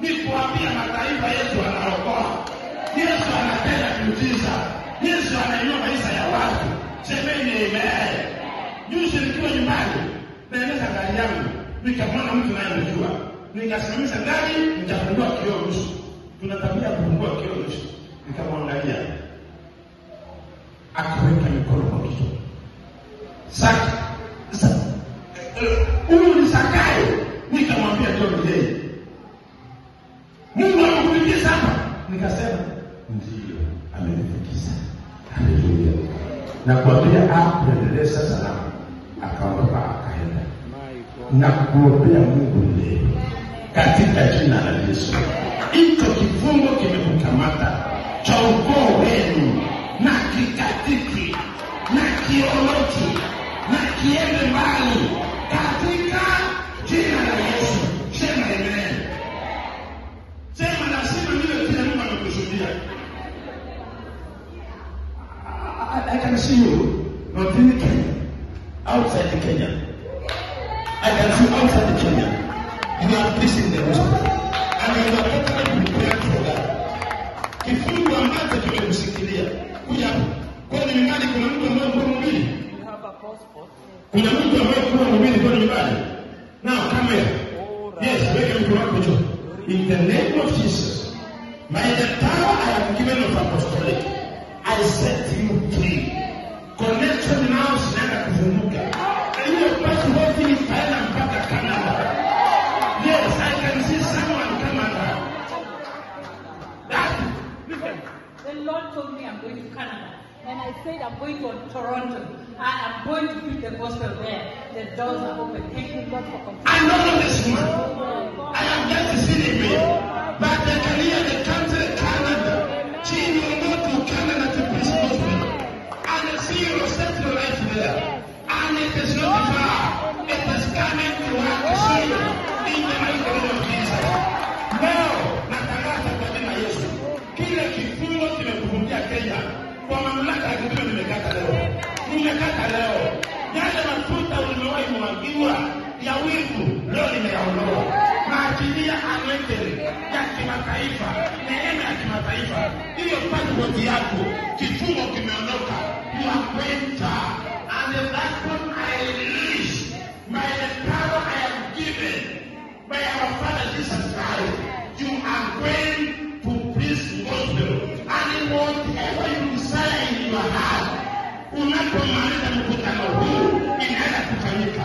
ni kuambia mataifa yetu anaokoa. Yesu anatenda miujiza. Yesu anainua maisha ya watu. Semeni amen. Juzi nikiwa nyumbani, naendesha gari yangu, nikamwona mtu anayemjua. Nikasimamisha gari, nikafungua kioo nusu. Tuna tabia kufungua kioo nusu. Nikamwangalia. Akaweka mikono kwa kichwa. Huyu ni Zakayo. Nikamwambia John Day, Mungu amekufikisha hapa. Nikasema ndio, amenifikisha. Haleluya. Na kuambia kuendeleza salama. Akaondoka akaenda. Na kuombea Mungu leo katika jina la Yesu. Hicho kifungo kimekukamata cha ukoo wenu na kikatiki na kioloji na kiende mbali katika jina la Yesu. Sema amen. Sema lazima niwe kile Mungu amekusudia. I can see you not in Kenya, outside Kenya. I can see outside Kenya. You are preaching the gospel. And you are totally prepared for that. Kifungu ambacho kimekusikilia. Kuja kwa nyumbani kuna mtu ambaye kwa mhubiri. Kuna mtu ambaye kwa mhubiri kwa nyumbani. Now come here. Yes, weka mkono wako juu. In the name of Jesus, by the power I have given of apostolic, I set you free. Connection now zinaenda kufunguka. Na hiyo basi wote ni faida mpaka Canada. Yes, I can see someone Canada. Listen, the Lord told me I'm going to Canada. And I said I'm going to Toronto. I am going to preach the gospel there. The doors are open. Thank you, God, for coming. I know this man. I am just sitting here. But they can hear the country Canada. She will go to Canada to preach the gospel. And she will set your life there. And it is not far. It is coming to her soon. In the mighty name of Jesus. Now, natangaza kwa jina la Yesu. Kile kifungo kimekufungia Kenya. Kwa mamlaka ya Mungu nimekata leo. Nimekata leo. Yale mafuta ulimewahi kumwagiwa ya wivu leo nimeyaondoa. Maachilia anointing ya kimataifa, neema ya kimataifa. Hiyo passport yako, kifungo kimeondoka. You are going to, and that one I release by the power I have given by our Father Jesus Christ. You are going to preach the gospel, and whatever you desire in your heart, unapomaliza mkutano huu inaenda kufanyika.